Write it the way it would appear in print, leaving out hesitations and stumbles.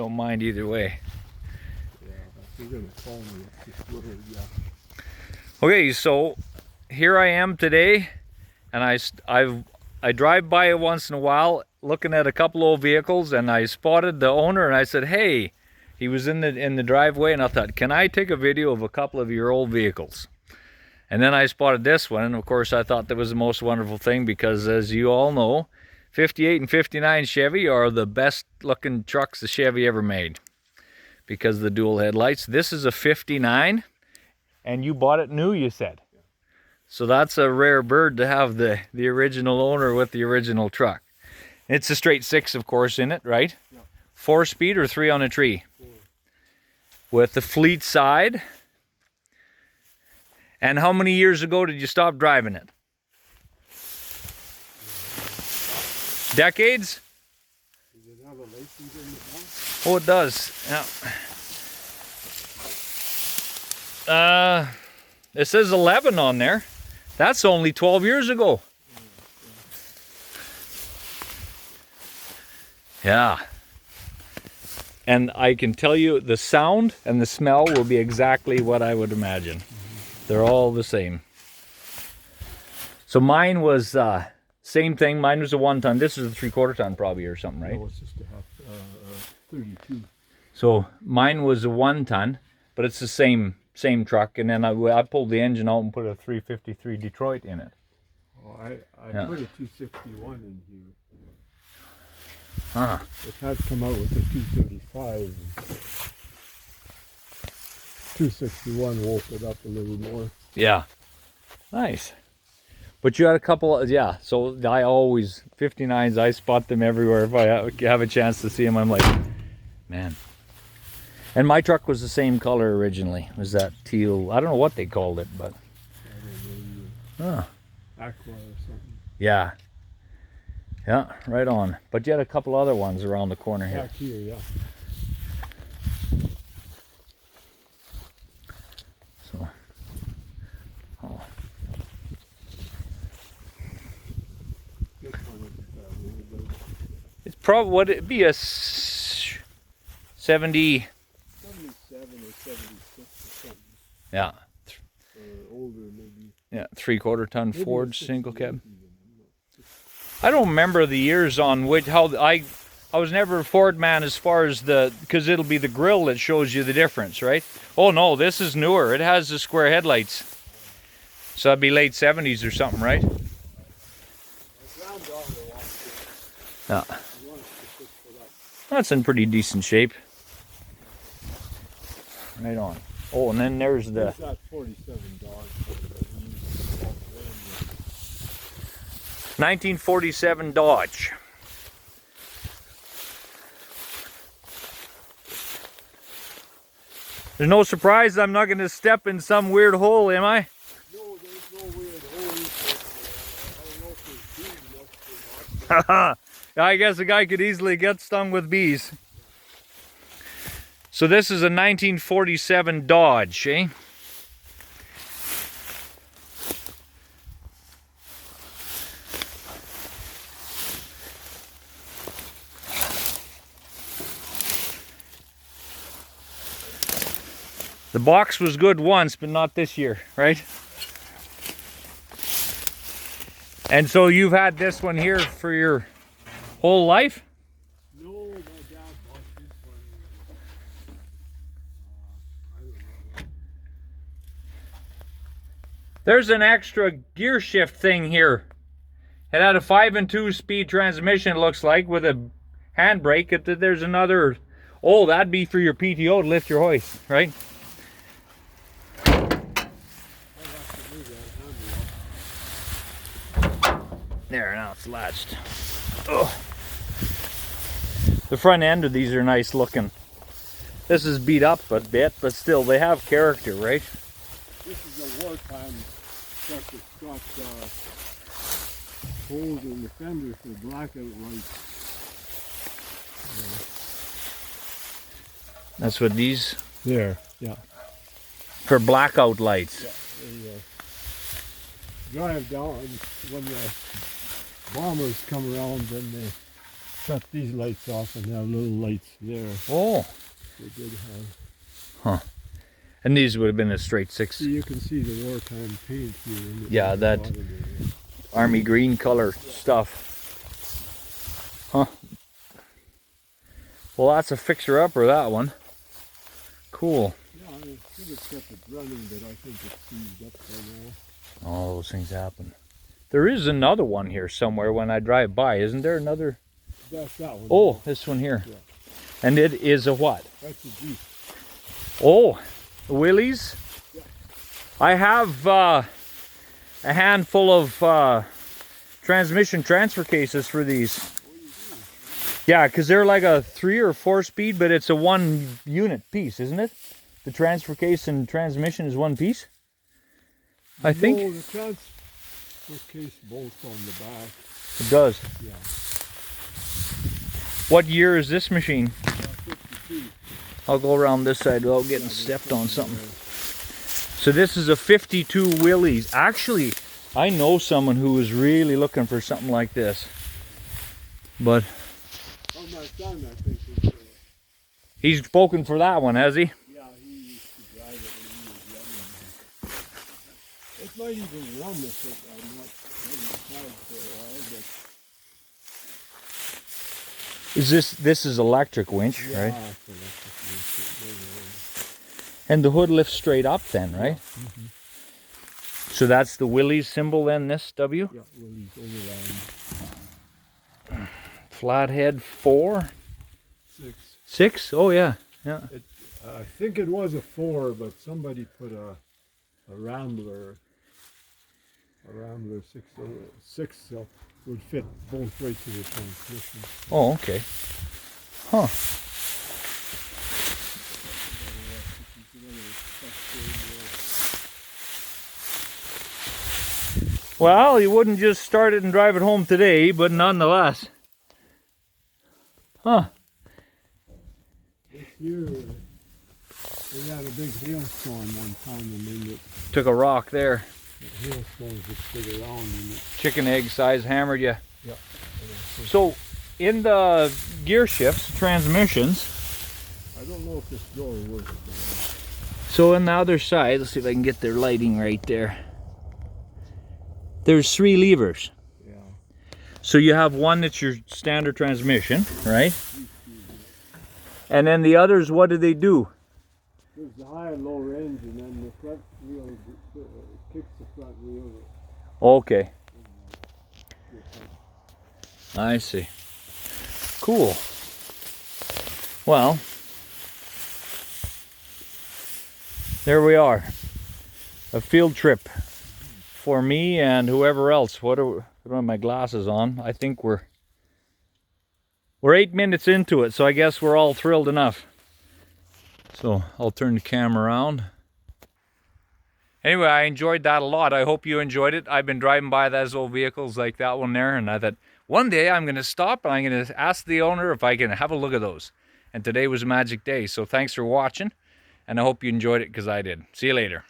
don't mind either way. Yeah, you're gonna call me. Yeah. Okay, so here I am today, and I drive by it once in a while, looking at a couple old vehicles, and I spotted the owner, and I said, "Hey," he was in the driveway, and I thought, "Can I take a video of a couple of your old vehicles?" And then I spotted this one, and of course I thought that was the most wonderful thing because, as you all know, 58 and 59 Chevy are the best looking trucks the Chevy ever made because of the dual headlights. This is a 59, and you bought it new, you said. So that's a rare bird to have the original owner with the original truck. It's a straight 6, of course, in it, right? Yeah. 4-speed or 3 on a tree? 4. With the fleetside. And how many years ago did you stop driving it? Decades? Does it have a license in the back? Oh, it does. Yeah. It says 11 on there. That's only 12 years ago. Yeah. And I can tell you the sound and the smell will be exactly what I would imagine. They're all the same. So mine was same thing. Mine was a 1-ton. This is a 3/4 ton probably or something, right? No, it's just a half 32. So mine was a 1-ton, but it's the same truck. And then I pulled the engine out and put a 353 Detroit in it. Oh, I put a 261 in here. Huh. It has come out with a 235. 261 woke it up a little more. Yeah. Nice. But you had a couple, yeah, so I always, 59s, I spot them everywhere. If I have a chance to see them, I'm like, man. And my truck was the same color originally. It was that teal, I don't know what they called it, but. I don't know. Huh. Aqua or something. Yeah. Yeah, right on. But you had a couple other ones around the corner here. Back here, yeah. So. Oh. This one is really good. It's probably, would it be a 70? 77 or 76 or something. Yeah. Or older maybe. Yeah, 3/4 ton Maybe Ford a 68 single cab. even. I don't remember the years on which, I was never a Ford man as far as because it'll be the grill that shows you the difference, right? Oh no, this is newer. It has the square headlights. So that'd be late 70s or something, right? Yeah. That's in pretty decent shape. Right on. Oh, and then there's the... That 47 Dodge. 1947 Dodge. There's no surprise I'm not going to step in some weird hole, am I? No, there's no weird holes. I don't know if there's bees left or not. I guess a guy could easily get stung with bees. So this is a 1947 Dodge, eh? The box was good once, but not this year, right? And so you've had this one here for your whole life? No, my dad bought this one. I don't know. There's an extra gear shift thing here. It had a 5 and 2 speed transmission, it looks like, with a handbrake. There's another, oh, that'd be for your PTO to lift your hoist, right? There, now it's latched. Ugh. The front end of these are nice looking. This is beat up a bit, but still they have character, right? This is a wartime truck that's got holes in the fender for blackout lights. That's what these? There, yeah. For blackout lights. Yeah, drive down when the bombers come around, then they cut these lights off and have little lights there. Oh. They did have. Huh. And these would have been a straight 6. See, you can see the wartime paint here. In the Yeah, that bottom area. army green color stuff. Huh. Well, that's a fixer-upper, that one. Cool. Yeah, I should have kept it running, but I think it's seized up by now. All those things happen. There is another one here somewhere when I drive by. Isn't there another? That's that one. Oh, this one here. Yeah. And it is a what? That's a Jeep. Oh, Willys. Yeah. I have a handful of transmission transfer cases for these. Oh, you do? Yeah, because they're like a 3 or 4 speed, but it's a 1 unit piece, isn't it? The transfer case and transmission is 1 piece, I think. No, the transfer case bolts on the back. It does. Yeah. What year is this machine? 52. I'll go around this side without getting stepped on something. So this is a 52 Willys. Actually, I know someone who is really looking for something like this. But Oh, my son, I think, is, he's spoken for that one, has he? yeah, he used to drive it when he was young. It might even run with it. I'm not tried for a while, but Is this is electric winch, yeah, right? it's electric. And the hood lifts straight up then, right? Mm-hmm. So that's the Willys symbol then, this W? Yeah, Willys overland. Flathead 4? 6. 6? Oh yeah. Yeah. I think it was a 4, but somebody put a Rambler 6, so would fit both right to the transmission. Oh, okay. Huh. Well, you wouldn't just start it and drive it home today, but nonetheless. Huh. This year, we had a big hailstorm one time, and then Took a rock there. the hailstorms would stick around, and it, Chicken egg size hammered you. yeah. So, in the gear shifts, transmissions, I don't know if this door works. so on the other side, let's see if I can get their lighting right there. There's 3 levers. Yeah. So you have one that's your standard transmission, right? And then the others, what do they do? There's the high and low range, and then the front wheel kicks the front wheel. Okay. I see. Cool. Well, there we are. A field trip for me and whoever else. I don't have my glasses on. I think we're 8 minutes into it, so I guess we're all thrilled enough. So I'll turn the camera around. Anyway, I enjoyed that a lot. I hope you enjoyed it. I've been driving by those old vehicles like that one there, and I thought, one day I'm going to stop and I'm going to ask the owner if I can have a look at those. And today was a magic day. So thanks for watching, and I hope you enjoyed it because I did. See you later.